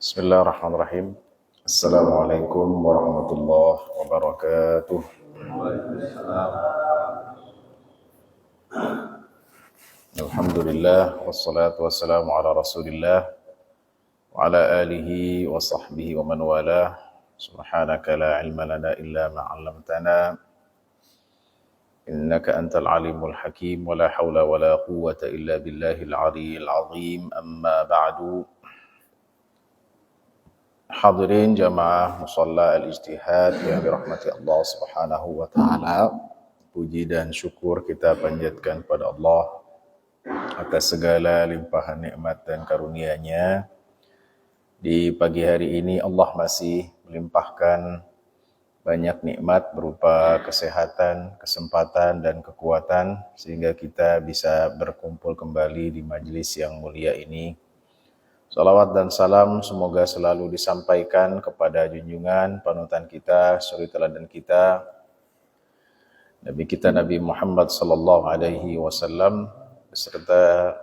Bismillahirrahmanirrahim. Assalamualaikum warahmatullahi wabarakatuh. Alhamdulillah wassalatu wassalamu ala Rasulillah wa ala alihi wa sahbihi wa man walah. Subhanaka la ilma lana illa ma 'allamtana innaka antal alimul hakim wa la haula wa la quwwata illa billahil aliyyil azim. Amma ba'du. Hadirin jamaah musalla al-ijtihad yang dirahmati Allah Subhanahu wa taala. Puji dan syukur kita panjatkan kepada Allah atas segala limpahan nikmat dan karunia-Nya. Di pagi hari ini Allah masih melimpahkan banyak nikmat berupa kesehatan, kesempatan dan kekuatan sehingga kita bisa berkumpul kembali di majelis yang mulia ini. Salawat dan salam semoga selalu disampaikan kepada junjungan panutan kita, suri teladan kita, Nabi kita Nabi Muhammad sallallahu alaihi wasallam beserta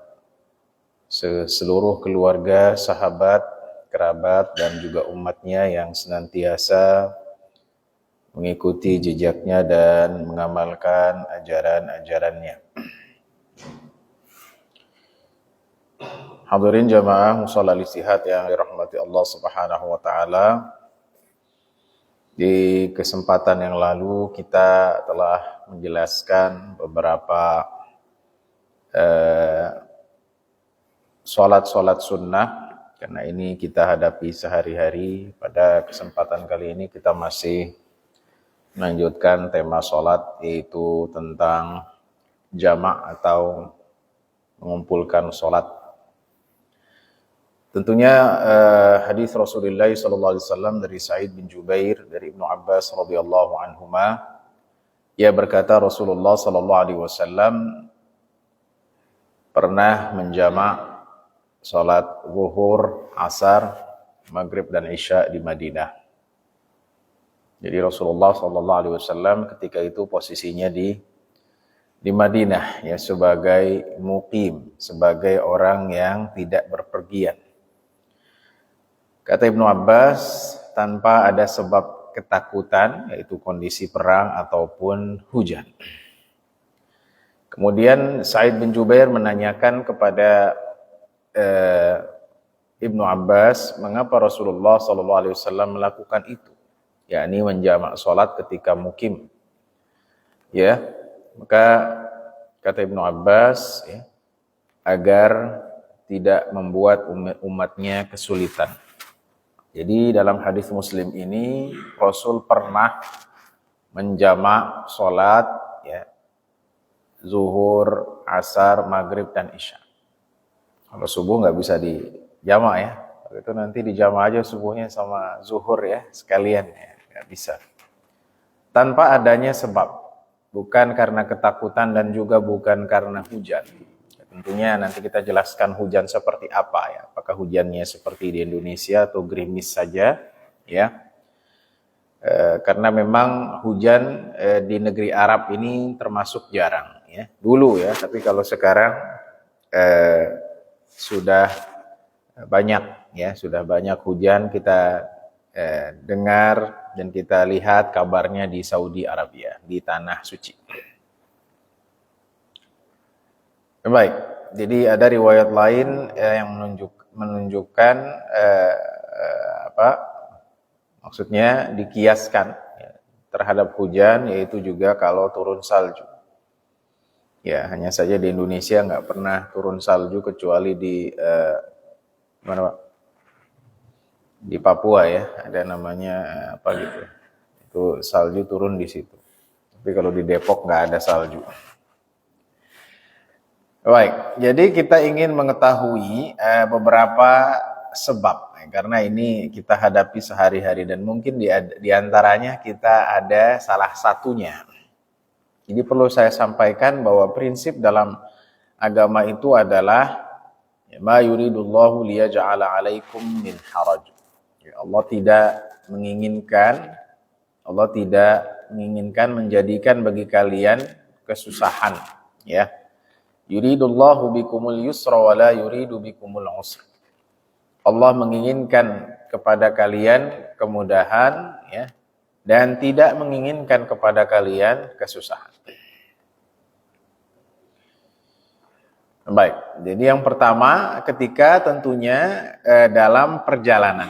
seluruh keluarga, sahabat, kerabat dan juga umatnya yang senantiasa mengikuti jejaknya dan mengamalkan ajaran-ajarannya. Hadirin jamaah musalla al-ijtihad yang dirahmati Allah Subhanahu wa taala. Di kesempatan yang lalu kita telah menjelaskan beberapa salat sunnah karena ini kita hadapi sehari-hari. Pada kesempatan kali ini kita masih melanjutkan tema salat, yaitu tentang jamak atau mengumpulkan salat. Tentunya hadis Rasulullah SAW dari Sa'id bin Jubair dari Ibnu Abbas radhiyallahu anhuma, ia berkata Rasulullah SAW pernah menjamak salat zuhur, asar, maghrib dan isya di Madinah. Jadi Rasulullah SAW ketika itu posisinya di Madinah ya, sebagai muqim, sebagai orang yang tidak berpergian. Kata Ibnu Abbas, tanpa ada sebab ketakutan, yaitu kondisi perang ataupun hujan. Kemudian Sa'id bin Jubair menanyakan kepada Ibnu Abbas, mengapa Rasulullah SAW melakukan itu, yakni menjamak salat ketika mukim. Ya, maka kata Ibnu Abbas, ya, agar tidak membuat umatnya kesulitan. Jadi dalam hadis Muslim ini Rasul pernah menjamak salat ya, zuhur, asar, maghrib dan isya. Kalau subuh nggak bisa dijamak ya, itu nanti dijamak aja subuhnya sama zuhur ya sekalian ya, nggak bisa. Tanpa adanya sebab, bukan karena ketakutan dan juga bukan karena hujan. Tentunya nanti kita jelaskan hujan seperti apa ya. Apakah hujannya seperti di Indonesia atau gerimis saja ya. Karena memang hujan di negeri Arab ini termasuk jarang ya. Dulu ya, tapi kalau sekarang sudah banyak ya, sudah banyak hujan kita dengar dan kita lihat kabarnya di Saudi Arabia, di tanah suci. Baik, jadi ada riwayat lain yang menunjukkan maksudnya dikiaskan ya, terhadap hujan, yaitu juga kalau turun salju. Ya, hanya saja di Indonesia nggak pernah turun salju kecuali di mana Pak? Di Papua ya, ada namanya apa gitu. Itu salju turun di situ. Tapi kalau di Depok nggak ada salju. Baik, jadi kita ingin mengetahui beberapa sebab karena ini kita hadapi sehari-hari dan mungkin di antaranya kita ada salah satunya. Jadi perlu saya sampaikan bahwa prinsip dalam agama itu adalah ma yuridullahu liyaj'ala 'alaikum min haraj. Allah tidak menginginkan menjadikan bagi kalian kesusahan ya. Yuridullahu bikumul yusra wa la yuridu bikumul usra. Allah menginginkan kepada kalian kemudahan, ya, dan tidak menginginkan kepada kalian kesusahan. Baik, jadi yang pertama ketika tentunya dalam perjalanan.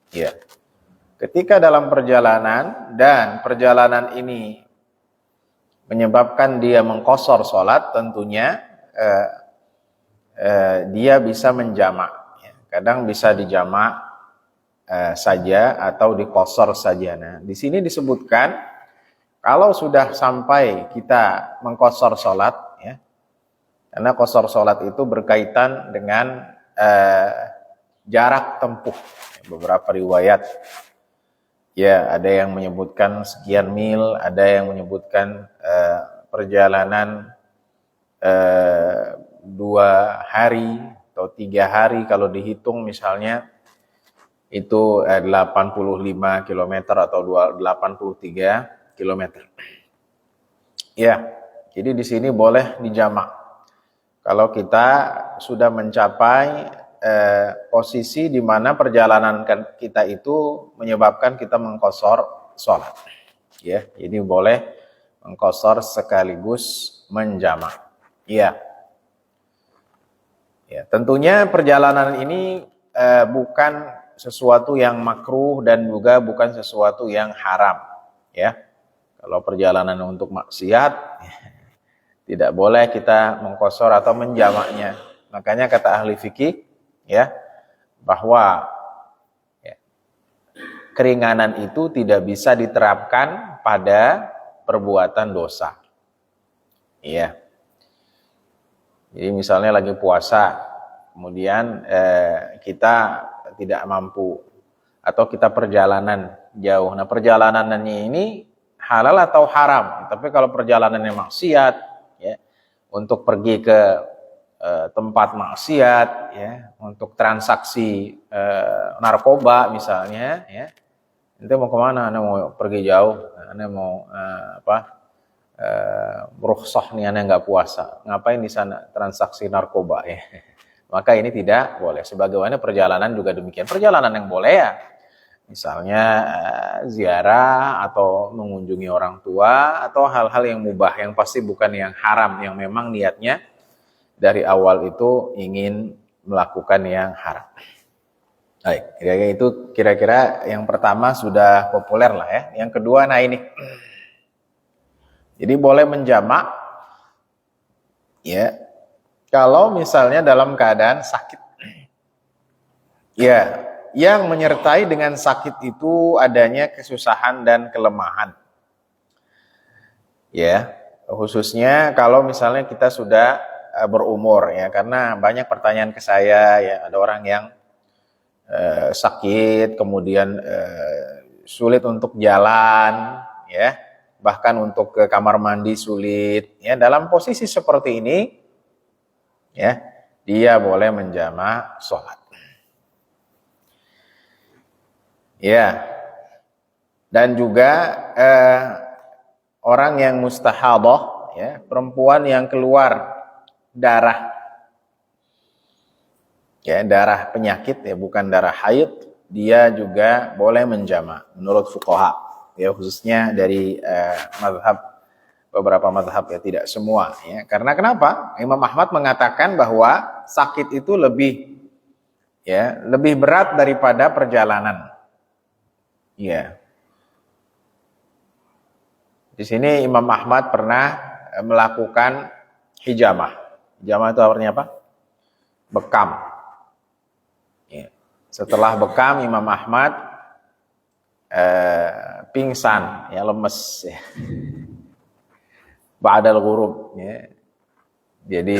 Ya. Ketika dalam perjalanan dan perjalanan ini menyebabkan dia mengqashar salat, tentunya dia bisa menjamak. Ya. Kadang bisa dijamak saja atau diqashar saja. Nah, di sini disebutkan kalau sudah sampai kita mengqashar salat, ya, karena qashar salat itu berkaitan dengan jarak tempuh. Beberapa riwayat, ya, ada yang menyebutkan sekian mil, ada yang menyebutkan perjalanan 2 hari atau 3 hari kalau dihitung misalnya itu 85 km atau 83 km. Ya, jadi di sini boleh dijamak. Kalau kita sudah mencapai posisi di mana perjalanan kita itu menyebabkan kita mengqashar salat. Ya, jadi boleh mengqashar sekaligus menjamak. Ya. Ya, tentunya perjalanan ini bukan sesuatu yang makruh dan juga bukan sesuatu yang haram, ya. Kalau perjalanan untuk maksiat tidak boleh kita mengqashar atau menjamaknya. Makanya kata ahli fikih, ya, bahwa ya, keringanan itu tidak bisa diterapkan pada perbuatan dosa. Iya. Jadi misalnya lagi puasa, kemudian kita tidak mampu atau kita perjalanan jauh. Nah, perjalanannya ini halal atau haram. Tapi kalau perjalanannya maksiat, ya, untuk pergi ke tempat maksiat, ya, untuk transaksi narkoba misalnya, ya, ente mau kemana? Anda mau pergi jauh, Anda mau rukhsah nih, Anda nggak puasa, ngapain di sana transaksi narkoba, ya. Maka ini tidak boleh. Sebagaimana perjalanan juga demikian. Perjalanan yang boleh, ya, misalnya ziarah atau mengunjungi orang tua atau hal-hal yang mubah, yang pasti bukan yang haram, yang memang niatnya dari awal itu ingin melakukan yang haram. Baik, kira-kira yang pertama sudah populer lah, ya. Yang kedua, nah ini. Jadi boleh menjamak, ya, kalau misalnya dalam keadaan sakit. Ya, yang menyertai dengan sakit itu adanya kesusahan dan kelemahan. Ya, khususnya kalau misalnya kita sudah berumur, ya, karena banyak pertanyaan ke saya, ya, ada orang yang sakit, kemudian sulit untuk jalan, ya, bahkan untuk ke kamar mandi sulit, ya. Dalam posisi seperti ini, ya, dia boleh menjamak sholat. Ya, dan juga orang yang mustahadah, ya, perempuan yang keluar darah, ya, darah penyakit, ya, bukan darah haid, dia juga boleh menjamak menurut fuqaha, ya, khususnya dari beberapa mazhab, ya, tidak semua, ya. Karena kenapa? Imam Ahmad mengatakan bahwa sakit itu lebih berat daripada perjalanan. Ya. Di sini Imam Ahmad pernah melakukan hijamah. Hijamah itu artinya apa? Bekam. Ya. Setelah bekam, Imam Ahmad pingsan, ya, lemes, ya. Ba'dal ghurub, ya. Jadi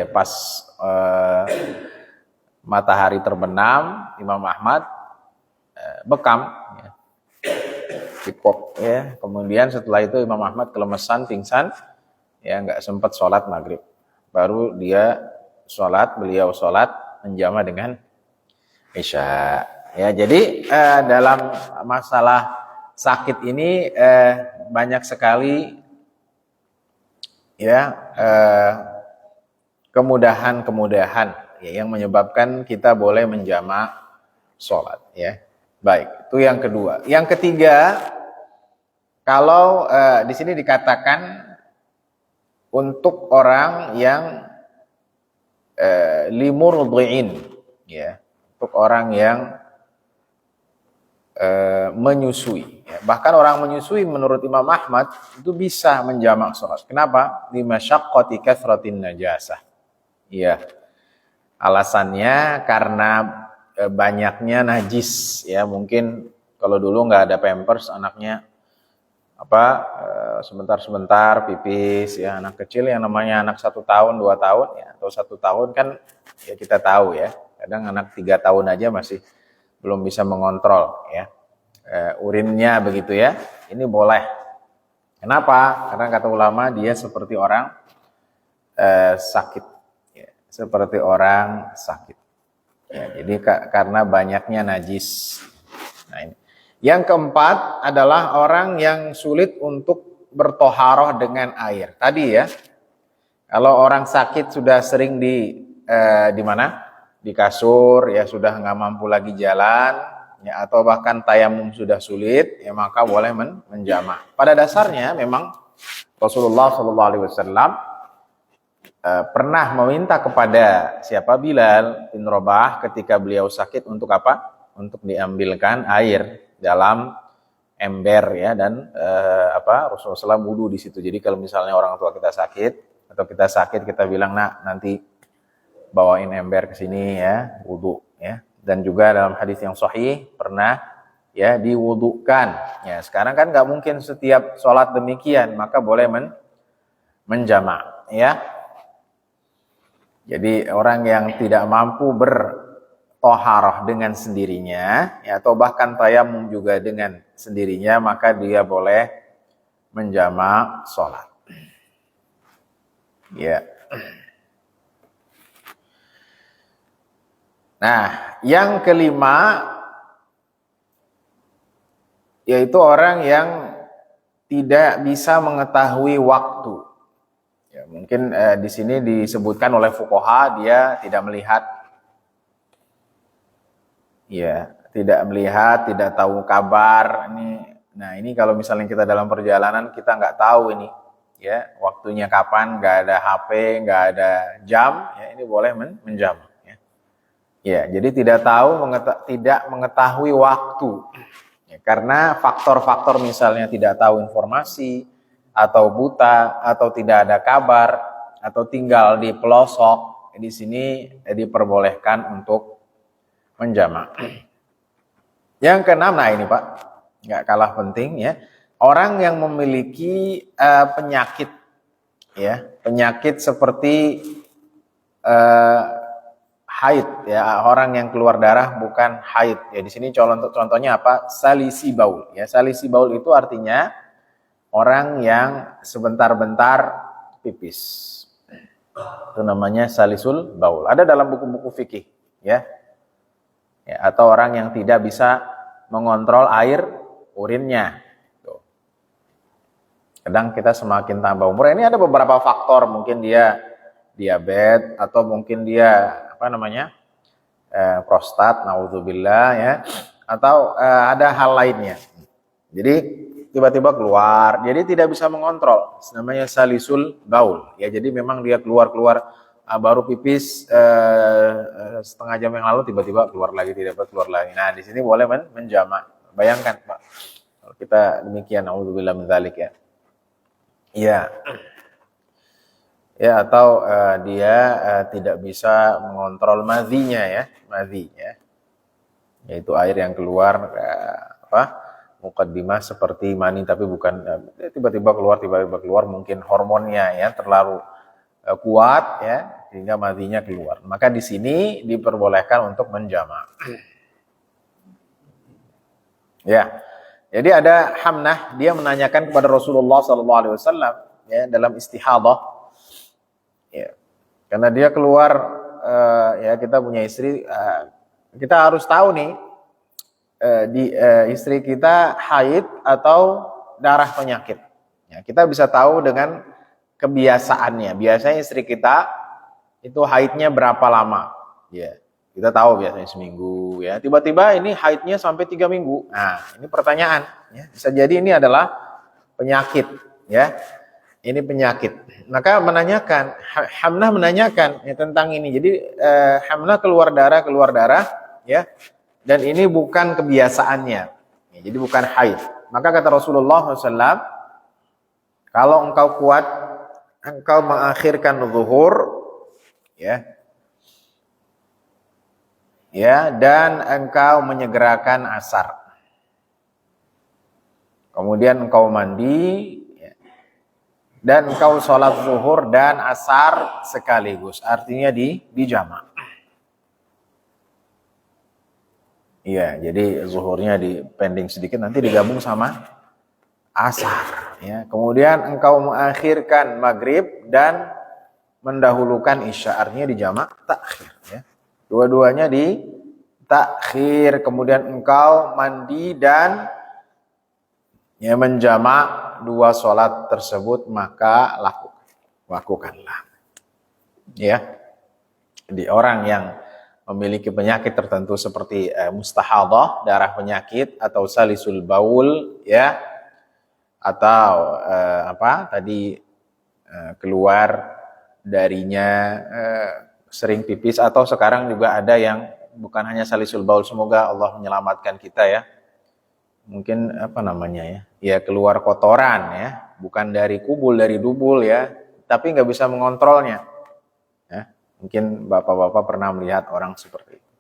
pas matahari terbenam, Imam Ahmad bekam, ya. Cikok, ya. Kemudian setelah itu Imam Ahmad kelemesan, pingsan, ya, nggak sempat sholat maghrib. Baru beliau sholat menjama dengan isya. Ya, jadi dalam masalah sakit ini banyak sekali, ya, kemudahan, ya, yang menyebabkan kita boleh menjamak sholat, ya. Baik, itu yang kedua. Yang ketiga, kalau di sini dikatakan untuk orang yang limurdiin, ya, untuk orang yang menyusui, ya. Bahkan orang menyusui menurut Imam Ahmad itu bisa menjamak sholat. Kenapa? Limasyaqqati kathratin najasah, ya. Alasannya karena banyaknya najis, ya. Mungkin kalau dulu nggak ada pampers, anaknya sebentar-sebentar pipis, ya. Anak kecil yang namanya anak 1 tahun 2 tahun, ya, atau 1 tahun kan, ya kita tahu, ya. Kadang anak 3 tahun aja masih belum bisa mengontrol, ya, urinnya begitu, ya. Ini boleh. Kenapa? Karena kata ulama dia seperti orang sakit, ya. Seperti orang sakit, ya. Jadi karena banyaknya najis. Nah, ini. Yang keempat adalah orang yang sulit untuk bertoharoh dengan air. Tadi, ya, kalau orang sakit sudah sering di mana? Di kasur, ya, sudah nggak mampu lagi jalan, ya, atau bahkan tayamum sudah sulit, ya, maka boleh menjamak. Pada dasarnya memang Rasulullah SAW pernah meminta kepada siapa? Bilal bin Rabah ketika beliau sakit untuk apa? Untuk diambilkan air dalam ember, ya, dan Rasulullah SAW wudu di situ. Jadi kalau misalnya orang tua kita sakit atau kita sakit, kita bilang, nak, nanti bawain ember ke sini, ya, wudu, ya. Dan juga dalam hadis yang sahih pernah, ya, diwudukan. Ya, sekarang kan nggak mungkin setiap sholat demikian, maka boleh menjamak, ya. Jadi orang yang tidak mampu bertoharoh dengan sendirinya, ya, atau bahkan tayamum juga dengan sendirinya, maka dia boleh menjamak sholat, ya. Nah, yang kelima yaitu orang yang tidak bisa mengetahui waktu. Ya, mungkin di sini disebutkan oleh fuqaha dia tidak melihat, ya, tidak melihat, tidak tahu kabar. Ini kalau misalnya kita dalam perjalanan kita nggak tahu ini, ya, waktunya kapan, nggak ada HP, nggak ada jam, ya, ini boleh menjamak. Ya, jadi tidak mengetahui waktu, ya, karena faktor-faktor misalnya tidak tahu informasi, atau buta, atau tidak ada kabar, atau tinggal di pelosok, di sini diperbolehkan untuk menjamak. Yang keenam, nah ini Pak, nggak kalah penting, ya, orang yang memiliki penyakit, ya, penyakit seperti haid, ya, orang yang keluar darah bukan haid, ya. Di sini contohnya apa? Salisi baul, ya. Salisi baul itu artinya orang yang sebentar-bentar pipis. Itu namanya salisul baul. Ada dalam buku-buku fikih, ya. Ya, atau orang yang tidak bisa mengontrol air urinnya. Tuh. Kadang kita semakin tambah umur, ini ada beberapa faktor, mungkin dia diabetes, atau mungkin dia prostat, naudzubillah, ya, atau ada hal lainnya. Jadi tiba-tiba keluar, jadi tidak bisa mengontrol. Namanya salisul baul, ya. Jadi memang dia keluar baru pipis setengah jam yang lalu, tiba-tiba keluar lagi, tidak keluar lagi. Nah, di sini boleh menjamak. Bayangkan, Pak, kalau kita demikian, naudzubillah min dzalik, ya. Iya. Ya, atau dia tidak bisa mengontrol madhinya, ya, madhi, ya, yaitu air yang keluar muqaddimah seperti mani, tapi bukan tiba-tiba keluar, mungkin hormonnya, ya, terlalu kuat, ya, sehingga madhinya keluar. Maka di sini diperbolehkan untuk menjamak. Ya, jadi ada Hamnah, dia menanyakan kepada Rasulullah SAW, ya, dalam istihadah. Ya, karena dia keluar, ya, kita punya istri, kita harus tahu nih, istri kita haid atau darah penyakit. Ya, kita bisa tahu dengan kebiasaannya. Biasanya istri kita itu haidnya berapa lama. Ya, kita tahu biasanya seminggu ya. Tiba-tiba ini haidnya sampai 3 minggu. Nah, ini pertanyaan ya. Bisa jadi ini adalah penyakit ya. Ini penyakit. Maka menanyakan, Hamnah menanyakan ya, tentang ini. Jadi Hamnah keluar darah ya. Dan ini bukan kebiasaannya. Ya, jadi bukan haid. Maka kata Rasulullah SAW, kalau engkau kuat, engkau mengakhirkan zuhur ya. Ya, dan engkau menyegerakan asar. Kemudian engkau mandi dan engkau sholat zuhur dan asar sekaligus, artinya di jamak. Iya, jadi zuhurnya dipending sedikit, nanti digabung sama asar. Ya, kemudian engkau mengakhirkan maghrib dan mendahulukan isya, artinya di jamak takhir. Ya, dua-duanya di takhir. Kemudian engkau mandi dan ya menjamak dua sholat tersebut, maka lakukanlah. Ya, di orang yang memiliki penyakit tertentu seperti mustahadah, darah penyakit, atau salisul baul, ya, atau keluar darinya sering pipis, atau sekarang juga ada yang bukan hanya salisul baul, semoga Allah menyelamatkan kita ya. Mungkin ya keluar kotoran ya, bukan dari kubul, dari dubul ya, tapi nggak bisa mengontrolnya. Ya, mungkin bapak-bapak pernah melihat orang seperti itu.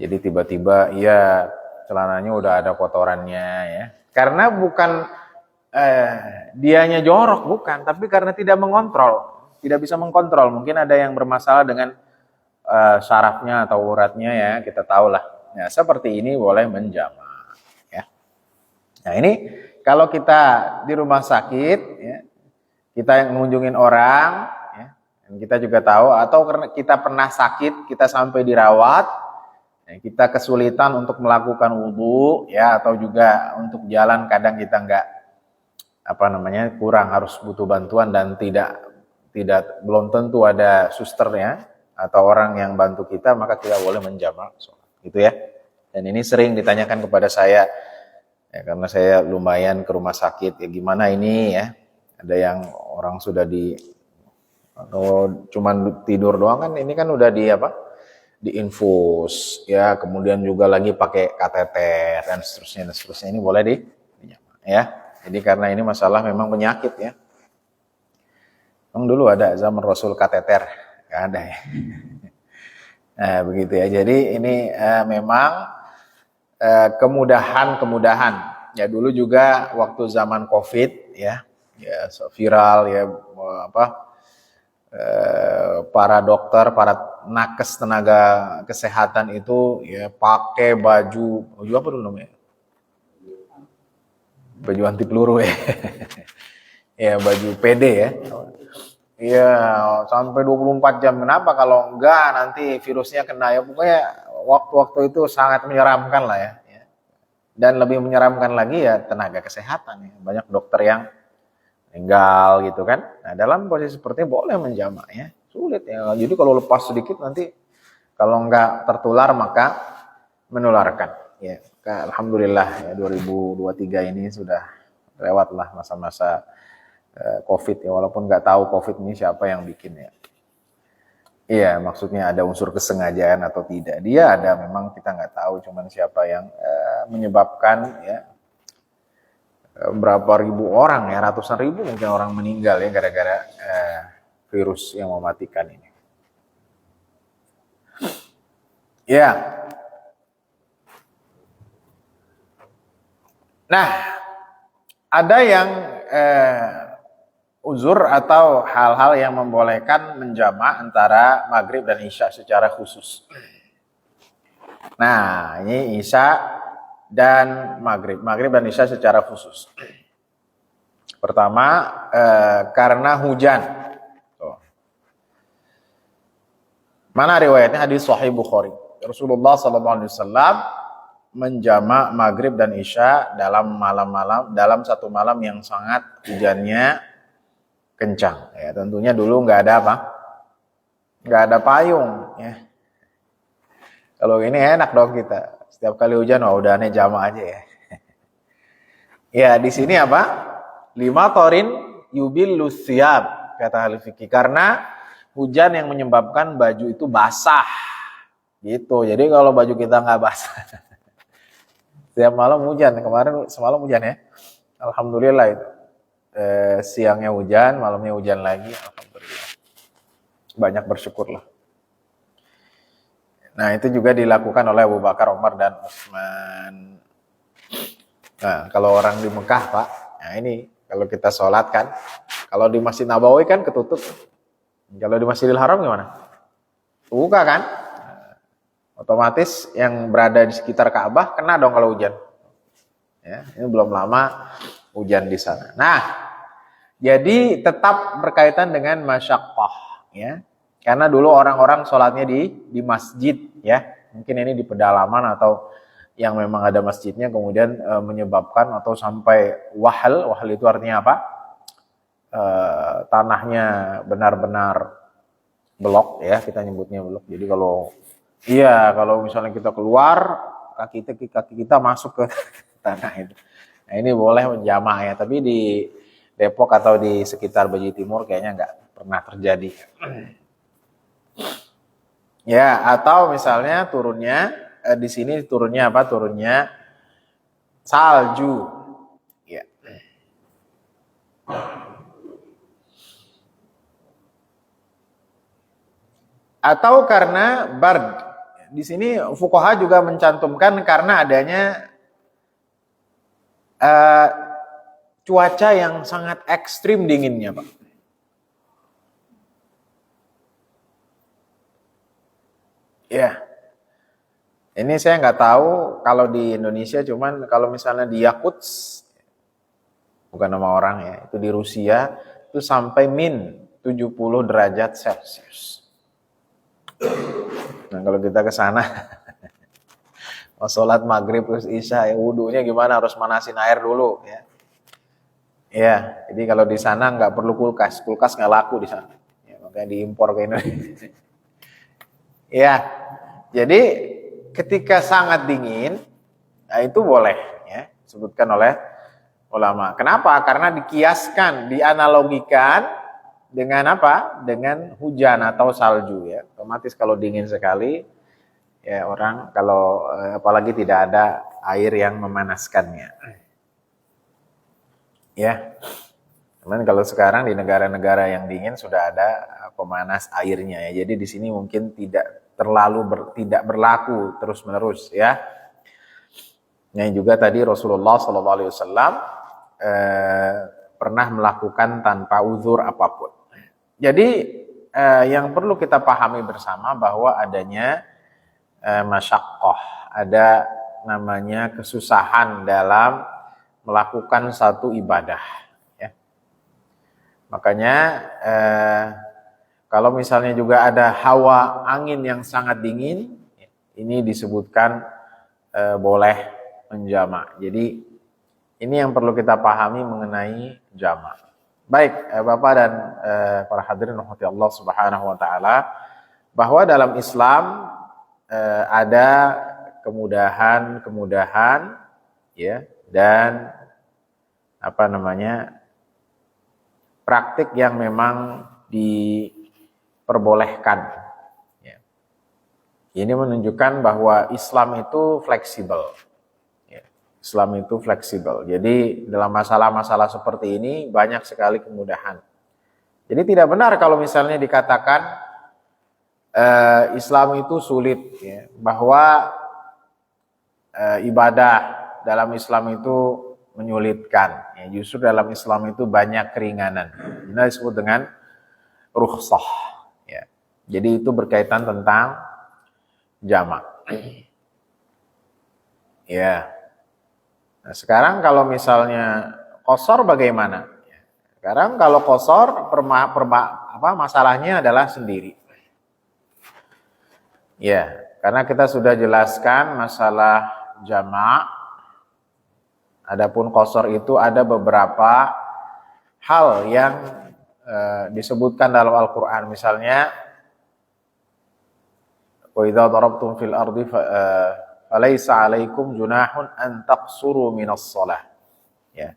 Jadi tiba-tiba ya celananya udah ada kotorannya ya, karena bukan dianya jorok, bukan, tapi karena tidak mengontrol, tidak bisa mengontrol. Mungkin ada yang bermasalah dengan sarafnya atau uratnya ya, kita tahulah. Ya, seperti ini boleh menjamak. Nah, ini kalau kita di rumah sakit, ya, kita yang mengunjungin orang, ya, dan kita juga tahu, atau karena kita pernah sakit, kita sampai dirawat, ya, kita kesulitan untuk melakukan wudhu, ya, atau juga untuk jalan kadang kita kurang, harus butuh bantuan dan belum tentu ada susternya atau orang yang bantu kita, maka kita boleh menjamak sholat, gitu ya. Dan ini sering ditanyakan kepada saya. Ya, karena saya lumayan ke rumah sakit, ya gimana ini ya, ada yang orang sudah atau cuman tidur doang kan, ini kan udah diinfus ya, kemudian juga lagi pakai kateter dan seterusnya, ini boleh ya. Jadi karena ini masalah memang penyakit ya. Dulu ada zaman Rasul kateter, nggak ada ya. Nah begitu ya, jadi ini memang kemudahan ya. Dulu juga waktu zaman COVID ya viral ya, para dokter, para nakes, tenaga kesehatan itu ya pakai baju apa dulu namanya, baju anti peluru ya. Ya baju PD ya. Iya, sampai 24 jam. Kenapa? Kalau enggak nanti virusnya kena ya. Pokoknya waktu-waktu itu sangat menyeramkan lah ya. Dan lebih menyeramkan lagi ya tenaga kesehatan ya. Banyak dokter yang meninggal gitu kan. Nah, dalam posisi seperti ini boleh menjamak ya. Sulit ya. Jadi kalau lepas sedikit nanti kalau enggak tertular maka menularkan ya. Alhamdulillah ya, 2023 ini sudah lewatlah masa-masa COVID ya, walaupun nggak tahu COVID ini siapa yang bikin ya. Iya, maksudnya ada unsur kesengajaan atau tidak. Dia ada, memang kita nggak tahu, cuman siapa yang menyebabkan ya berapa ribu orang ya, ratusan ribu mungkin orang meninggal ya gara-gara virus yang mematikan ini. Ya. Nah, ada yang uzur atau hal-hal yang membolehkan menjamak antara maghrib dan isya secara khusus. Nah, ini isya dan maghrib dan isya secara khusus. Pertama, karena hujan. Mana riwayatnya? Hadis Sahih Bukhari. Rasulullah SAW menjamak maghrib dan isya dalam satu malam yang sangat hujannya kencang ya. Tentunya dulu nggak ada payung ya, Kalau ini enak dong kita. Setiap kali hujan, wah udah aneh jamaah aja ya. Ya, di sini apa? Lima torin yubil lusiab, kata ahli fikih. Karena hujan yang menyebabkan baju itu basah. Gitu. Jadi kalau baju kita nggak basah, setiap malam hujan. Kemarin semalam hujan ya. Alhamdulillah itu. Siangnya hujan, malamnya hujan lagi. Alhamdulillah. Banyak bersyukurlah. Nah, itu juga dilakukan oleh Abu Bakar, Umar, dan Utsman. Nah, kalau orang di Mekah, Pak, nah ini kalau kita sholat kan, kalau di Masjid Nabawi kan ketutup. Kalau di Masjidil Haram gimana? Buka kan? Otomatis yang berada di sekitar Ka'bah kena dong kalau hujan. Ya, ini belum lama hujan di sana. Nah, jadi tetap berkaitan dengan masyaqqah, ya. Karena dulu orang-orang sholatnya di masjid, ya. Mungkin ini di pedalaman atau yang memang ada masjidnya, kemudian menyebabkan atau sampai wahal itu artinya apa? Tanahnya benar-benar belok, ya, kita nyebutnya belok. Jadi kalau misalnya kita keluar, kaki kita masuk ke tanah itu. Nah, ini boleh menjamah ya, tapi di Depok atau di sekitar Beji Timur kayaknya nggak pernah terjadi. Ya, atau misalnya turunnya di sini turunnya apa? Turunnya salju. Ya. Atau karena bard. Di sini fuqaha juga mencantumkan karena adanya cuaca yang sangat ekstrim dinginnya, Pak. Ya. Ini saya nggak tahu kalau di Indonesia, cuman kalau misalnya di Yakuts, bukan nama orang ya, itu di Rusia, itu sampai min 70 derajat Celcius. Nah, kalau kita ke sana, mau sholat maghrib terus isya, ya wudunya gimana? Harus manasin air dulu, ya. Ya, jadi kalau di sana nggak perlu kulkas nggak laku di sana, ya, makanya diimpor ke Indonesia. Ya, jadi ketika sangat dingin, nah itu boleh, ya, disebutkan oleh ulama. Kenapa? Karena dikiaskan, dianalogikan dengan apa? Dengan hujan atau salju, ya. Otomatis kalau dingin sekali, ya orang kalau apalagi tidak ada air yang memanaskannya. Ya. Cuman kalau sekarang di negara-negara yang dingin sudah ada pemanas airnya ya. Jadi di sini mungkin tidak tidak berlaku terus-menerus ya. Yang juga tadi Rasulullah SAW pernah melakukan tanpa uzur apapun. Jadi yang perlu kita pahami bersama bahwa adanya masyaqqah, ada namanya kesusahan dalam melakukan satu ibadah. Ya. Makanya kalau misalnya juga ada hawa angin yang sangat dingin, ini disebutkan boleh menjamak. Jadi ini yang perlu kita pahami mengenai jamak. Baik, Bapak dan para hadirin rahmati Allah Subhanahu wa taala, bahwa dalam Islam ada kemudahan ya, dan praktik yang memang diperbolehkan. Ya. Ini menunjukkan bahwa Islam itu fleksibel. Islam itu fleksibel. Jadi dalam masalah-masalah seperti ini banyak sekali kemudahan. Jadi tidak benar kalau misalnya dikatakan Islam itu sulit, ya, bahwa ibadah dalam Islam itu menyulitkan. Ya, justru dalam Islam itu banyak keringanan. Ini disebut dengan rukhsah. Ya. Jadi itu berkaitan tentang jamak. Ya. Nah, sekarang kalau misalnya qashar bagaimana? Sekarang kalau qashar masalahnya adalah sendiri. Ya, karena kita sudah jelaskan masalah jamak. Adapun qashar itu ada beberapa hal yang disebutkan dalam Al-Qur'an. Misalnya Wa idza darabtum fil ardi falaisa 'alaikum junahun an taqsuru minas shalah. Ya.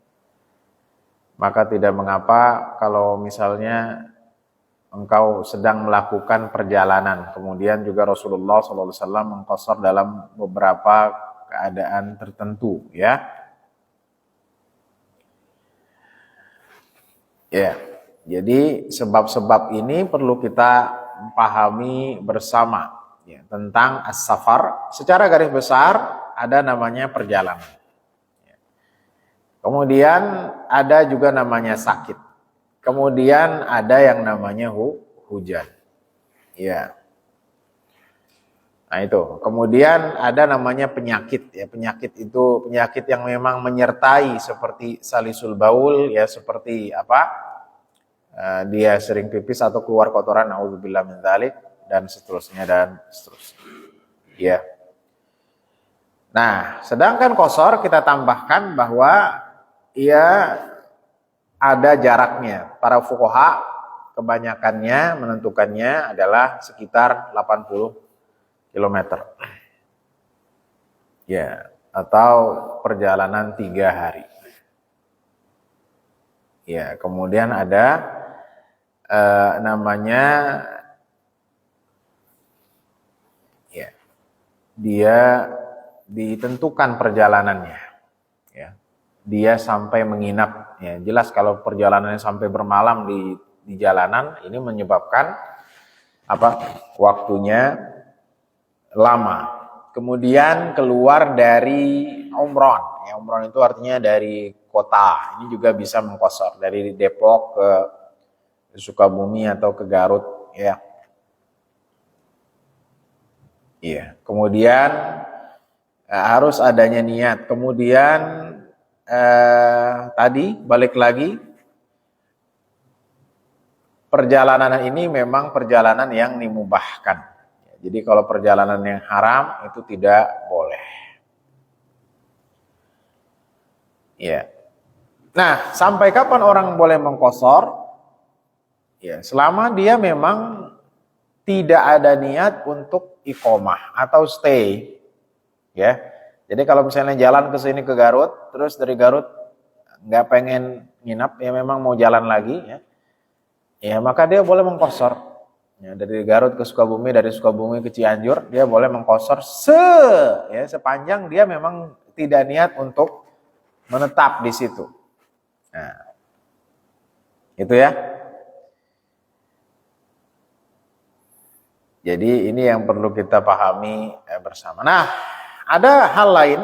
Maka tidak mengapa kalau misalnya engkau sedang melakukan perjalanan, kemudian juga Rasulullah SAW mengqashar dalam beberapa keadaan tertentu, ya. Ya. Jadi sebab-sebab ini perlu kita pahami bersama, ya, tentang as-safar. Secara garis besar ada namanya perjalanan. Kemudian ada juga namanya sakit. Kemudian ada yang namanya hujan. Ya. Nah itu. Kemudian ada namanya penyakit. Ya, penyakit itu penyakit yang memang menyertai seperti salisul baul, ya, seperti apa? Dia sering pipis atau keluar kotoran, naudzubillah min dzalik, dan seterusnya dan seterusnya. Ya. Nah, sedangkan qashar kita tambahkan bahwa ia ada jaraknya. Para fuqaha kebanyakannya menentukannya adalah sekitar 80 km. Ya, atau perjalanan 3 hari. Ya, kemudian ada namanya, ya, dia ditentukan perjalanannya. Ya. Dia sampai menginap, ya, jelas kalau perjalanannya sampai bermalam di jalanan ini menyebabkan apa? Waktunya lama. Kemudian keluar dari umron. Ya, umron itu artinya dari kota. Ini juga bisa mengqashar dari Depok ke Sukabumi atau ke Garut, ya. Iya. Kemudian harus adanya niat. Kemudian tadi balik lagi, perjalanan ini memang perjalanan yang dimubahkan. Jadi kalau perjalanan yang haram itu tidak boleh. Ya. Nah, sampai kapan orang boleh mengqashar? Ya, selama dia memang tidak ada niat untuk iqomah atau stay. Ya. Jadi kalau misalnya jalan ke sini ke Garut, terus dari Garut nggak pengen nginap, ya memang mau jalan lagi, ya. Ya, maka dia boleh mengqashar. Ya, dari Garut ke Sukabumi, dari Sukabumi ke Cianjur, dia boleh mengqashar sepanjang dia memang tidak niat untuk menetap di situ. Nah, itu ya. Jadi ini yang perlu kita pahami bersama. Nah, ada hal lain,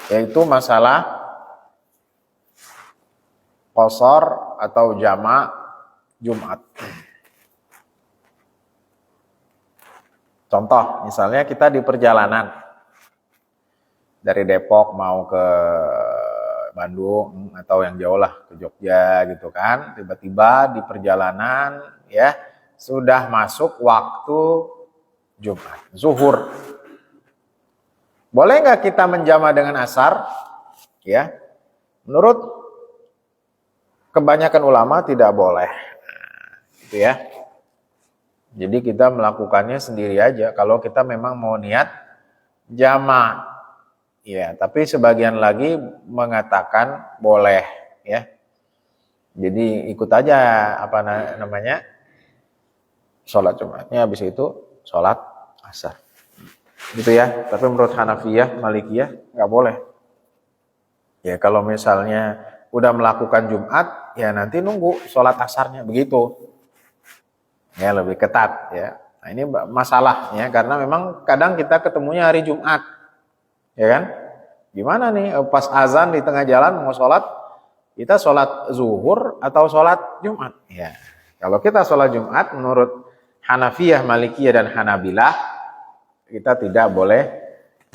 yaitu masalah qashar atau jamak Jumat. Contoh, misalnya kita di perjalanan dari Depok mau ke Bandung atau yang jauh lah ke Jogja gitu kan, tiba-tiba di perjalanan, ya, sudah masuk waktu Jumat, zuhur. Boleh nggak kita menjama dengan asar? Ya, menurut kebanyakan ulama tidak boleh. Gitu ya. Jadi kita melakukannya sendiri aja kalau kita memang mau niat jama. Ya, tapi sebagian lagi mengatakan boleh, ya. Jadi ikut aja apa namanya? Sholat Jumatnya, habis itu sholat asar. Gitu ya. Tapi menurut Hanafiyah, Malikiyah nggak boleh. Ya, kalau misalnya udah melakukan Jumat, ya nanti nunggu sholat asarnya, begitu. Ya, lebih ketat, ya. Nah, ini masalahnya karena memang kadang kita ketemunya hari Jumat. Ya kan? Gimana nih pas azan di tengah jalan mau sholat, kita sholat zuhur atau sholat Jumat? Ya, kalau kita sholat Jumat menurut Hanafiyah, Malikiyah, dan Hanabilah, kita tidak boleh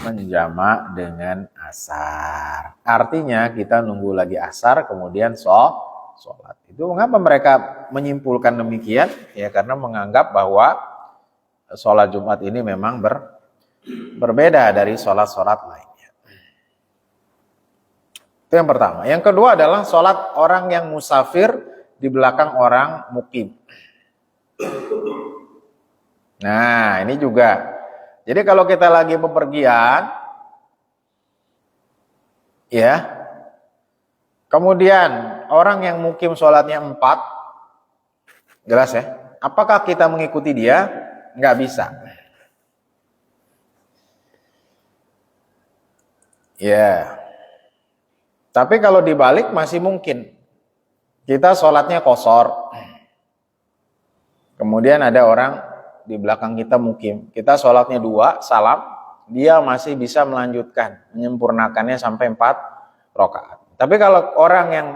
menjama dengan asar. Artinya kita nunggu lagi asar kemudian sholat. Itu mengapa mereka menyimpulkan demikian? Ya karena menganggap bahwa sholat Jumat ini memang berbeda dari sholat-sholat lainnya. Itu yang pertama. Yang kedua adalah sholat orang yang musafir di belakang orang mukim. Nah, ini juga. Jadi kalau kita lagi bepergian, ya, kemudian orang yang mukim sholatnya 4, jelas ya. Apakah kita mengikuti dia? Nggak bisa. Ya. Tapi kalau dibalik masih mungkin. Kita sholatnya qashar. Kemudian ada orang di belakang kita mukim. Kita sholatnya 2, salam. Dia masih bisa melanjutkan, menyempurnakannya sampai 4 rakaat. Tapi kalau orang yang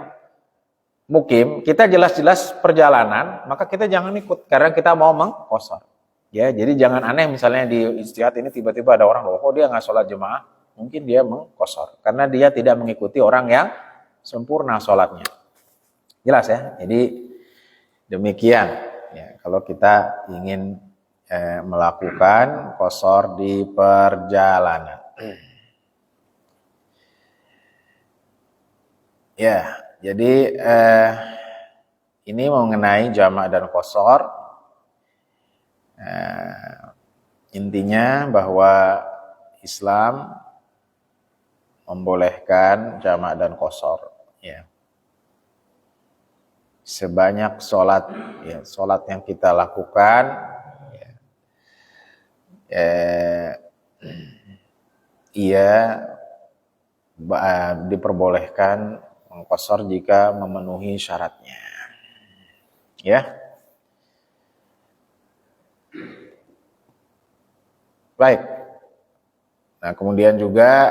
mukim, kita jelas-jelas perjalanan, maka kita jangan ikut karena kita mau mengqashar. Ya, jadi jangan aneh misalnya di ijtihad ini tiba-tiba ada orang, oh dia nggak sholat jemaah, mungkin dia mengqashar karena dia tidak mengikuti orang yang sempurna sholatnya. Jelas ya. Jadi demikian. Ya, kalau kita ingin melakukan qashar di perjalanan. Ya, jadi ini mengenai jamak dan qashar. Intinya bahwa Islam membolehkan jamak dan qashar. Ya. Sebanyak sholat, ya, sholat yang kita lakukan, ia diperbolehkan mengqashar jika memenuhi syaratnya. Ya. Baik. Nah, kemudian juga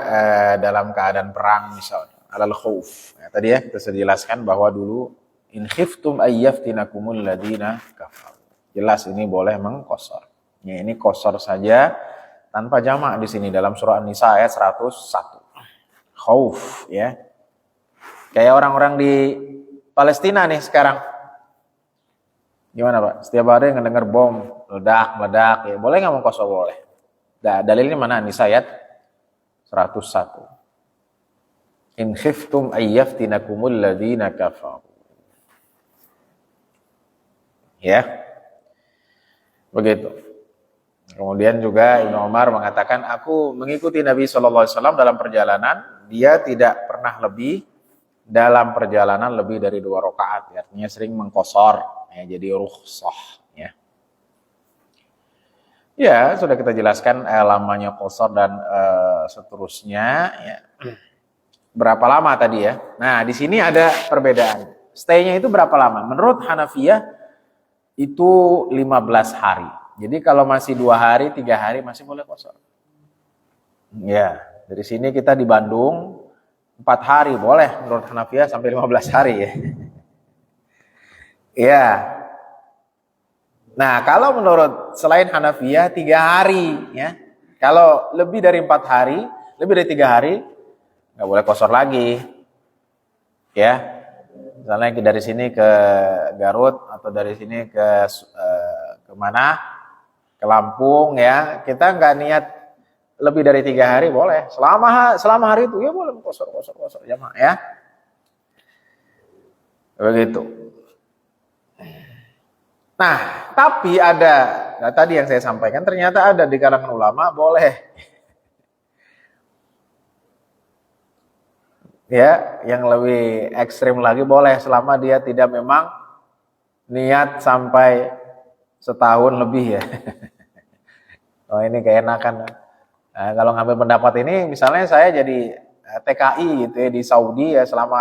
dalam keadaan perang misalnya, alal khauf. Ya, tadi ya kita sudah jelaskan bahwa dulu in khiftum ayyaftinakumul ladina kafaru. Jelas ini boleh mengqashar. Ya, ini qashar saja tanpa jamak di sini dalam surah An-Nisa ayat 101. Khauf, ya. Kayak orang-orang di Palestina nih sekarang. Gimana Pak? Setiap hari ngedenger bom, meledak, ya. Boleh nggak mengqashar? Boleh. Dalilnya mana? An-Nisa ayat 101. In khiftum ayyaftinakumul ladina kafaru. Ya. Begitu. Kemudian juga Ibnu Umar mengatakan, aku mengikuti Nabi SAW dalam perjalanan, dia tidak pernah lebih dalam perjalanan lebih dari 2 rakaat, artinya sering mengqashar, ya, jadi rukhsah. Ya, sudah kita jelaskan lamanya qashar dan seterusnya. Ya. Berapa lama tadi ya? Nah, di sini ada perbedaan. Stay-nya itu berapa lama? Menurut Hanafiyah itu 15 hari. Jadi kalau masih 2 hari, 3 hari masih boleh qashar. Ya, dari sini kita di Bandung 4 hari boleh menurut Hanafiyah sampai 15 hari ya. Ya. Nah, kalau menurut selain Hanafiyah 3 hari ya. Kalau lebih dari 4 hari, lebih dari 3 hari nggak boleh qashar lagi. Ya. Misalnya dari sini ke Garut atau dari sini ke mana? Ke Lampung ya, kita nggak niat lebih dari 3 hari boleh. Selama hari itu ya boleh qashar jamaah ya. Begitu. Nah, tapi ada, tadi yang saya sampaikan ternyata ada di kalangan ulama boleh. Ya, yang lebih ekstrim lagi boleh selama dia tidak memang niat sampai setahun lebih ya. Oh ini keenakan. Nah, kalau ngambil pendapat ini, misalnya saya jadi TKI gitu ya di Saudi ya, selama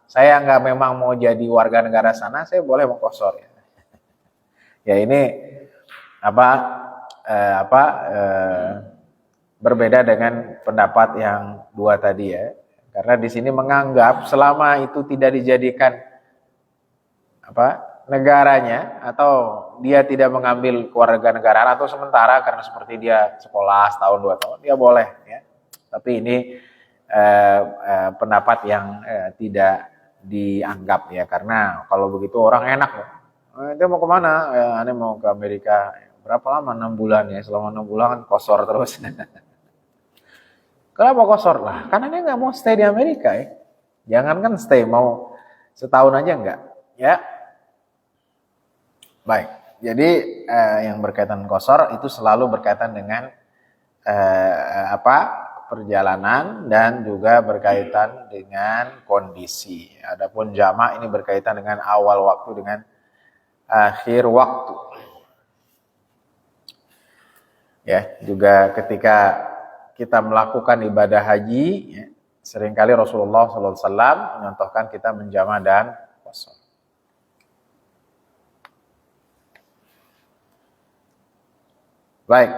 saya nggak memang mau jadi warga negara sana, saya boleh mengqashar ya. Ya ini berbeda dengan pendapat yang 2 tadi ya, karena di sini menganggap selama itu tidak dijadikan negaranya atau dia tidak mengambil kewarganegaraan atau sementara karena seperti dia sekolah setahun 2 tahun, dia boleh ya. Tapi ini pendapat yang tidak dianggap ya, karena kalau begitu orang enak ya. Dia mau kemana? Aneh mau ke Amerika. Berapa lama? 6 bulan ya. Selama 6 bulan kan qashar terus. Kenapa qashar? Lah, karena dia nggak mau stay di Amerika ya. Jangan kan stay, mau setahun aja enggak. Ya. Baik. Jadi yang berkaitan qashar itu selalu berkaitan dengan perjalanan dan juga berkaitan dengan kondisi. Adapun jamak ini berkaitan dengan awal waktu dengan akhir waktu. Ya, juga ketika kita melakukan ibadah haji, ya, seringkali Rasulullah SAW mencontohkan kita menjamak dan qashar. Baik,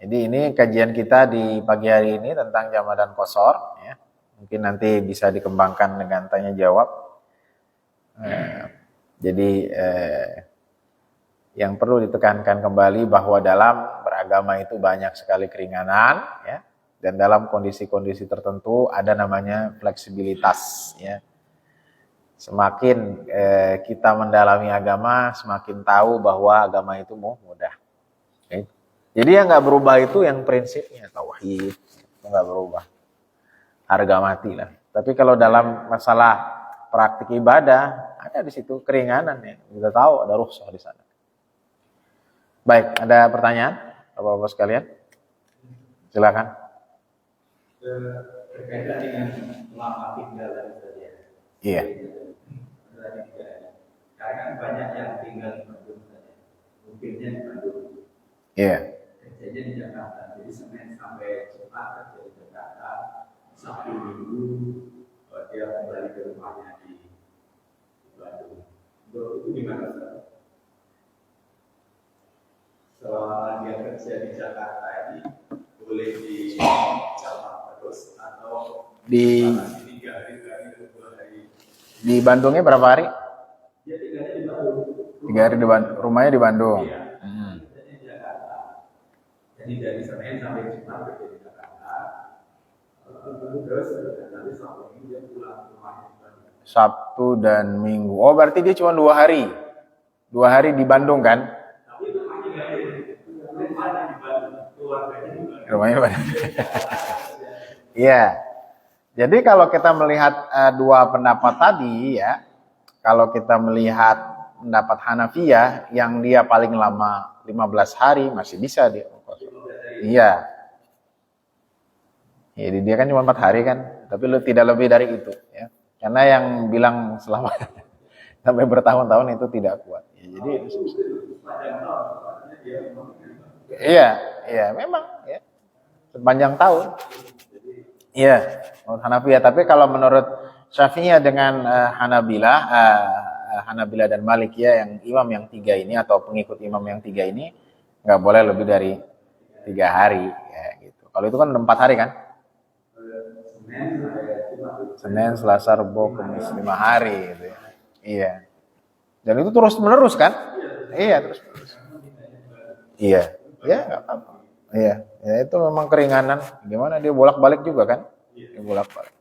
jadi ini kajian kita di pagi hari ini tentang jamak dan qashar. Ya. Mungkin nanti bisa dikembangkan dengan tanya jawab. Jadi yang perlu ditekankan kembali bahwa dalam beragama itu banyak sekali keringanan, ya, dan dalam kondisi-kondisi tertentu ada namanya fleksibilitas. Ya. Semakin kita mendalami agama, semakin tahu bahwa agama itu mudah. Okay. Jadi yang nggak berubah itu yang prinsipnya tauhid, itu nggak berubah, harga mati lah. Tapi kalau dalam masalah praktik ibadah ada di situ keringanan ya, kita tahu ada rukhsah di sana. Baik, ada pertanyaan, Bapak-bapak sekalian? Silakan. Berkaitan dengan lama tinggal saja. Iya. Karena banyak yang tinggal di Bandung saja, mungkinnya di Bandung. Iya. Kerjanya di Jakarta, jadi Senin sampai Jumat kerja di Jakarta, Sabtu Minggu dia kembali ke rumahnya di Bandung. Itu gimana? Selama dia kerja di Jakarta ini boleh di Jakarta terus atau di 3 hari, 2 hari. Di Bandungnya berapa hari? Dia tinggalnya di Bandung. 3 hari di Bandung. Rumahnya di Bandung. Iya. Kerjanya di Jakarta. Jadi dari Senin sampai Jumat kerja di Jakarta. Terus nanti Sabtu Minggu dia pulang ke rumahnya di Bandung. Sabtu dan Minggu. Oh, berarti dia cuma 2 hari. 2 hari di Bandung kan? Tapi rumahnya nggak ada. Rumahnya di Bandung. Keluarganya di Bandung. Rumahnya di Bandung. Iya. Jadi kalau kita melihat dua pendapat tadi ya, kalau kita melihat pendapat Hanafiyah yang dia paling lama 15 hari masih bisa dia. Iya. Jadi dia kan cuma 4 hari kan, tapi tidak lebih dari itu ya. Karena yang bilang selama sampai bertahun-tahun itu tidak kuat. Ya, jadi iya, memang ya. Sepanjang tahun. Iya, menurut Hanafiyah. Tapi kalau menurut Syafi'iyah dengan Hanabilah dan Malikiyah yang imam yang 3 ini atau pengikut imam yang 3 ini nggak boleh lebih dari 3 hari ya gitu. Kalau itu kan 4 hari kan? Senin, Selasa, Rabu, Kamis 5 hari gitu ya. Iya. Dan itu terus menerus kan? Iya, terus menerus. Iya, ya nggak apa-apa. Iya, ya itu memang keringanan. Gimana dia bolak-balik juga kan? Dia bolak-balik.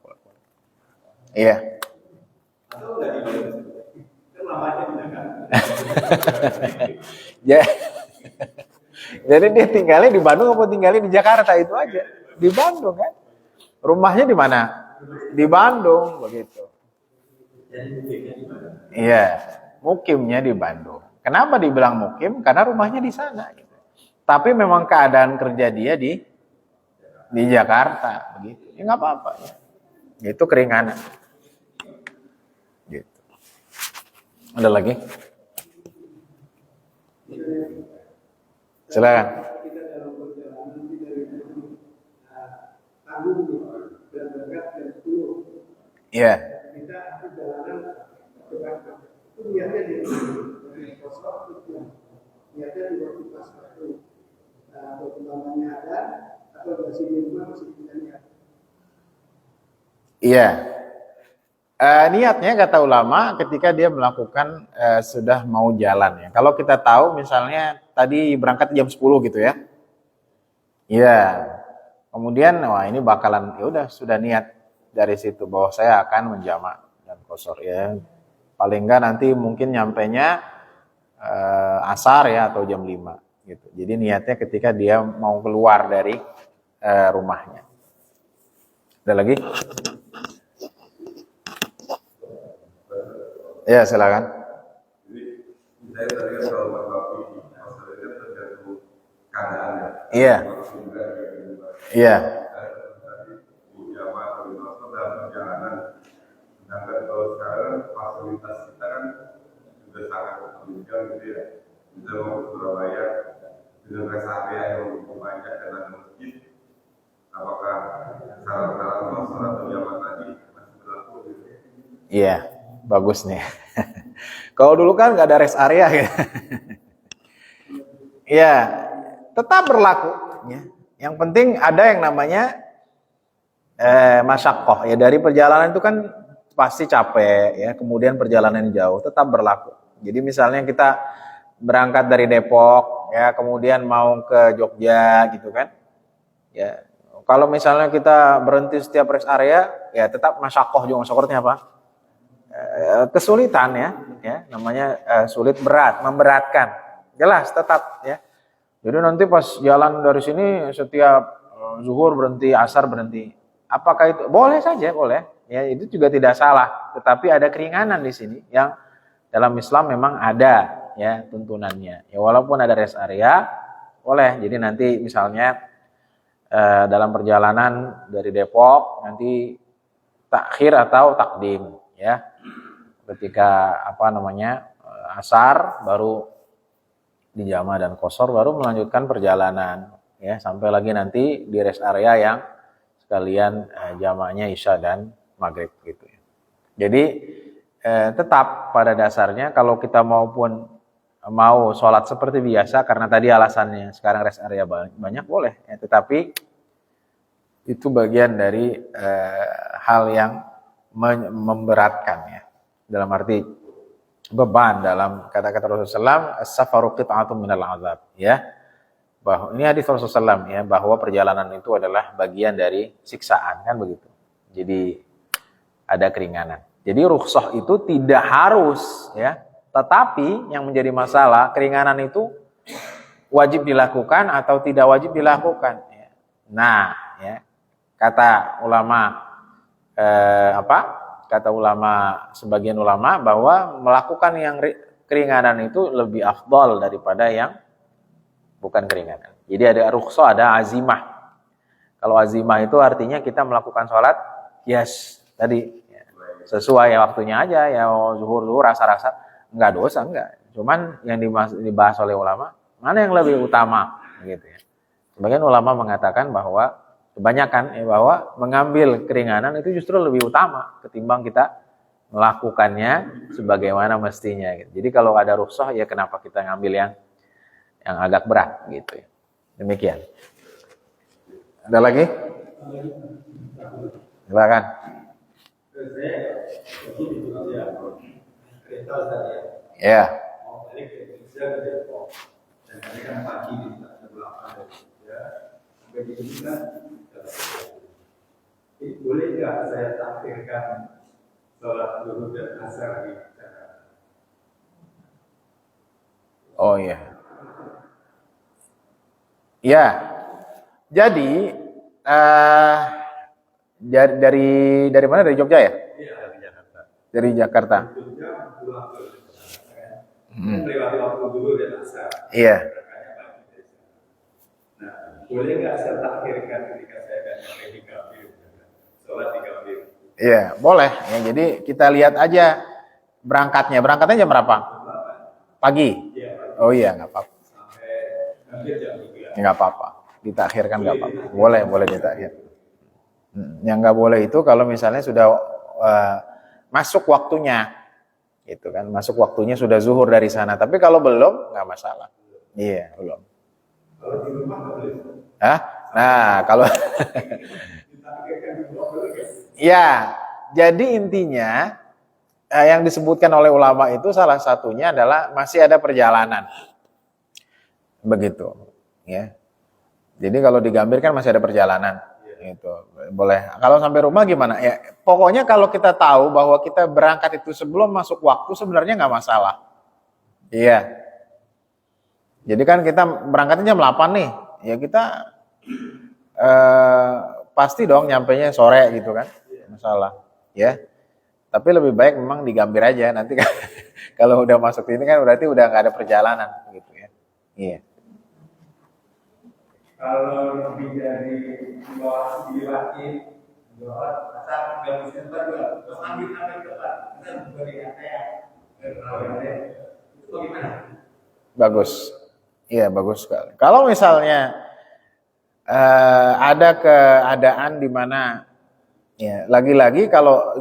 Iya. Ya. Jadi dia tinggalnya di Bandung apa tinggalnya di Jakarta itu aja? Di Bandung kan? Rumahnya di mana? Di Bandung begitu. Iya, mukimnya di Bandung. Kenapa dibilang mukim? Karena rumahnya di sana. Gitu. Tapi memang keadaan kerja dia di Jakarta, begitu. Ya nggak apa-apa. Ya. Itu keringanan. Gitu. Ada lagi? Silakan. Iya. Iya. Niatnya kata ulama ketika dia melakukan sudah mau jalan ya. Kalau kita tahu misalnya tadi berangkat jam 10 gitu ya. Iya. Kemudian wah ini bakalan ya udah sudah niat dari situ bahwa saya akan menjamak dan qashar ya. Paling enggak nanti mungkin nyampenya asar ya atau jam 5 gitu. Jadi niatnya ketika dia mau keluar dari rumahnya. Ada lagi? Ya, silakan. Saya tadi soal waktu masalahnya tergantung keadaannya. Iya. Iya. Sedangkan kalau sekarang fasilitas kita kan sudah sangat menunjang gitu ya. Bisa mau ke Surabaya dengan rest area yang cukup banyak dan ada masjid. Apakah syarat-syarat masalah penjaman tadi masih berlaku gitu ya? Iya, bagus nih. Kalau dulu kan nggak ada rest area ya. Iya, tetap berlaku. Ya. Yang penting ada yang namanya masyaqqah. Ya dari perjalanan itu kan pasti capek ya. Kemudian perjalanan jauh tetap berlaku. Jadi misalnya kita berangkat dari Depok ya, kemudian mau ke Jogja gitu kan. Ya, kalau misalnya kita berhenti setiap rest area, ya tetap masyaqqah juga. Masyaqqahnya apa? Kesulitan ya namanya sulit, berat, memberatkan, jelas tetap ya. Jadi nanti pas jalan dari sini setiap zuhur berhenti, asar berhenti, apakah itu boleh saja, boleh ya, itu juga tidak salah, tetapi ada keringanan di sini yang dalam Islam memang ada ya tuntunannya ya, walaupun ada rest area boleh. Jadi nanti misalnya dalam perjalanan dari Depok nanti takhir atau takdim ya, ketika asar baru dijama dan qashar, baru melanjutkan perjalanan ya sampai lagi nanti di rest area yang sekalian jamaknya isya dan maghrib gitu ya. Jadi tetap pada dasarnya kalau kita mau sholat seperti biasa karena tadi alasannya sekarang rest area banyak boleh ya, tetapi itu bagian dari hal yang memberatkan ya, dalam arti beban. Dalam kata-kata Rasulullah SAW, as-safaru qit'atun minal azab ya, bahwa ini hadis Rasulullah SAW ya, bahwa perjalanan itu adalah bagian dari siksaan kan begitu. Jadi ada keringanan. Jadi rukhsah itu tidak harus ya, tetapi yang menjadi masalah keringanan itu wajib dilakukan atau tidak wajib dilakukan ya. Nah ya, kata ulama kata sebagian ulama bahwa melakukan yang keringanan itu lebih afdal daripada yang bukan keringanan. Jadi ada rukhsah, ada azimah. Kalau azimah itu artinya kita melakukan sholat tadi ya, sesuai waktunya aja ya, zuhur rasa-rasa enggak dosa, enggak. Cuman yang dibahas oleh ulama mana yang lebih utama gitu ya. Sebagian ulama mengatakan bahwa kebanyakan bahwa mengambil keringanan itu justru lebih utama ketimbang kita melakukannya sebagaimana mestinya gitu. Jadi kalau ada rukhsah ya kenapa kita ngambil yang agak berat gitu ya. Demikian. Ada lagi? Silakan. Ya. Boleh nggak saya takhirkan sholat zuhur dan asar di Jakarta? Oh iya. Ya. Jadi dari mana? Dari Jogja ya? Iya, dari Jakarta. Dari Jakarta. Jogja pulang ke lewati waktu zuhur dan asar. Iya. Nah, boleh nggak saya takhirkan ketika saya akan sampai di kafir, sholat di kafir? Iya, boleh. Ya, jadi kita lihat aja berangkatnya. Berangkatnya jam berapa? Pagi. Iya, pagi. Oh iya, nggak apa-apa. Sampai hampir jam 3. Nggak apa-apa. Ditakhirkan nggak apa-apa. Boleh ditakhir. Yang nggak boleh itu kalau misalnya sudah masuk waktunya, gitu kan? Masuk waktunya sudah zuhur dari sana. Tapi kalau belum, nggak masalah. Iya, belum. Kalau di rumah nggak boleh. Hah? Nah, kalau ya, jadi intinya yang disebutkan oleh ulama itu salah satunya adalah masih ada perjalanan. Begitu, ya. Jadi kalau digambir kan masih ada perjalanan, gitu. Boleh. Kalau sampai rumah gimana? Ya, pokoknya kalau kita tahu bahwa kita berangkat itu sebelum masuk waktu sebenarnya nggak masalah. Iya. Jadi kan kita berangkatnya jam 8 nih, ya kita pasti dong nyampainya sore gitu kan, masalah. Ya. Tapi lebih baik memang digambir aja nanti kalau udah masuk ini kan berarti udah nggak ada perjalanan gitu ya. Iya. Kalau lebih dari dua dilewati dua asal nggak bisa berdua, terus ambil depan, kita beri saya itu bagaimana? Bagus. Iya, bagus sekali. Kalau misalnya ada keadaan di mana ya, lagi-lagi kalau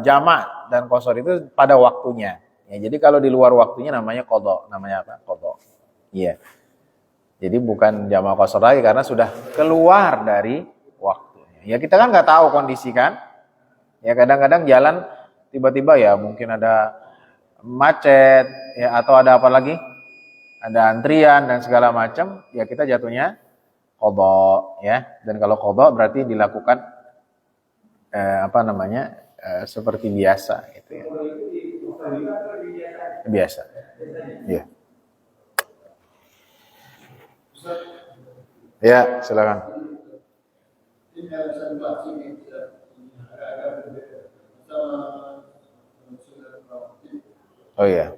jamak dan qashar itu pada waktunya. Ya, jadi kalau di luar waktunya namanya qadha, namanya apa? Qadha. Iya. Jadi bukan jamak qashar lagi karena sudah keluar dari waktunya. Ya kita kan nggak tahu kondisi kan. Ya kadang-kadang jalan tiba-tiba ya mungkin ada macet ya atau ada apa lagi? Ada antrian dan segala macam, ya kita jatuhnya qadha ya. Dan kalau qadha berarti dilakukan seperti biasa gitu ya. Biasa. Ya. Ya, silakan. Oh iya.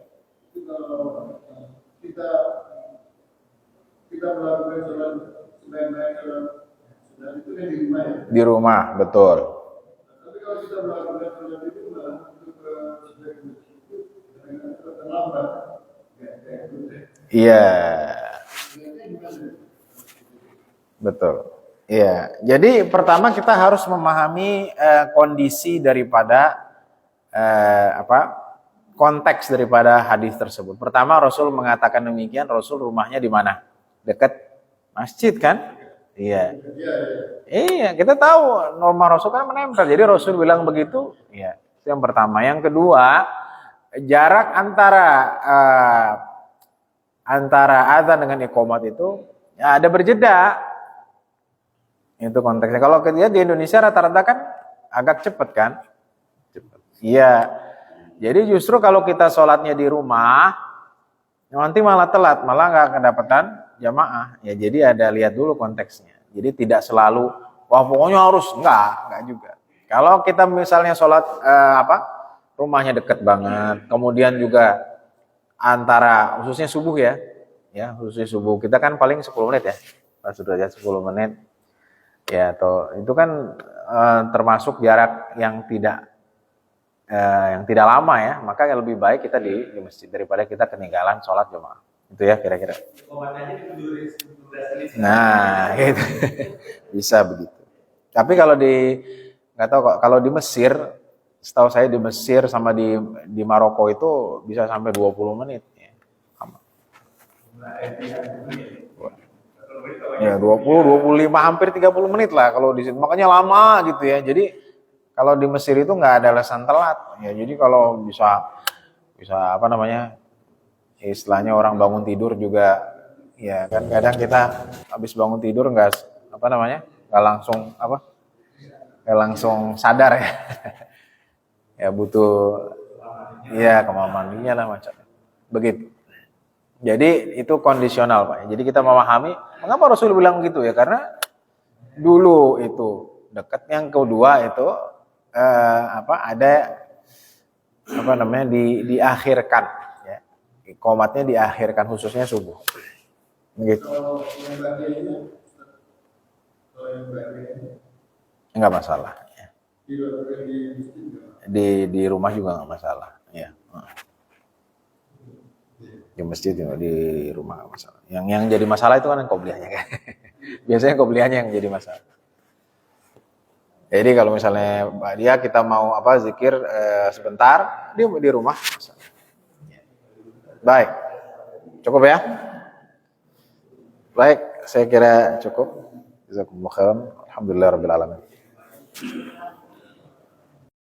Kita melakukan sholat sebaik-baik sholat itu kan di rumah ya. Di rumah, betul. Tapi kalau kita melakukan sholat di rumah untuk terlambat, iya, betul. Iya. Jadi pertama kita harus memahami kondisi daripada konteks daripada hadis tersebut. Pertama Rasul mengatakan demikian, Rasul rumahnya di mana? Dekat masjid kan? Iya. Iya, kita tahu norma Rasul kan menempel. Jadi Rasul bilang begitu, iya. Itu yang pertama. Yang kedua, jarak antara azan dengan iqamat itu ya ada berjeda. Itu konteksnya. Kalau kita di Indonesia rata-rata kan agak cepat kan? Cepat. Iya. Jadi justru kalau kita sholatnya di rumah, nanti malah telat, malah nggak kedapatan jamaah. Ya jadi ada lihat dulu konteksnya. Jadi tidak selalu, wah pokoknya harus enggak juga. Kalau kita misalnya sholat rumahnya deket banget, kemudian juga antara khususnya subuh ya khususnya subuh kita kan paling 10 menit ya, pas sudah aja 10 menit ya, atau itu kan termasuk jarak yang tidak lama ya, maka yang lebih baik kita di masjid daripada kita ketinggalan sholat jemaah. Itu ya kira-kira. Nah, gitu. Bisa begitu. Tapi kalau nggak tahu kok, kalau di Mesir, setahu saya di Mesir sama di Maroko itu bisa sampai 20 menit. Ya 20, 25 hampir 30 menit lah kalau di situ. Makanya lama gitu ya. Jadi kalau di Mesir itu nggak ada alasan telat. Ya, jadi kalau bisa istilahnya orang bangun tidur juga, ya kan kadang kita habis bangun tidur nggak langsung sadar ya. Ya butuh, ya kamar mandinya lah macamnya. Begitu. Jadi itu kondisional Pak. Jadi kita memahami mengapa Rasul bilang gitu ya, karena dulu itu dekat, yang kedua itu diakhirkan ya, iqamatnya diakhirkan khususnya subuh begitu. Enggak masalah ya. Di rumah juga enggak masalah ya. Di masjid juga, di rumah enggak masalah. Yang jadi masalah itu kan qobliyahnya kan. Biasanya qobliyahnya yang jadi masalah. Jadi kalau misalnya dia kita mau zikir sebentar di rumah. Baik. Cukup ya? Baik, saya kira cukup. Jazakumullah khairan. Alhamdulillahirabbil alamin.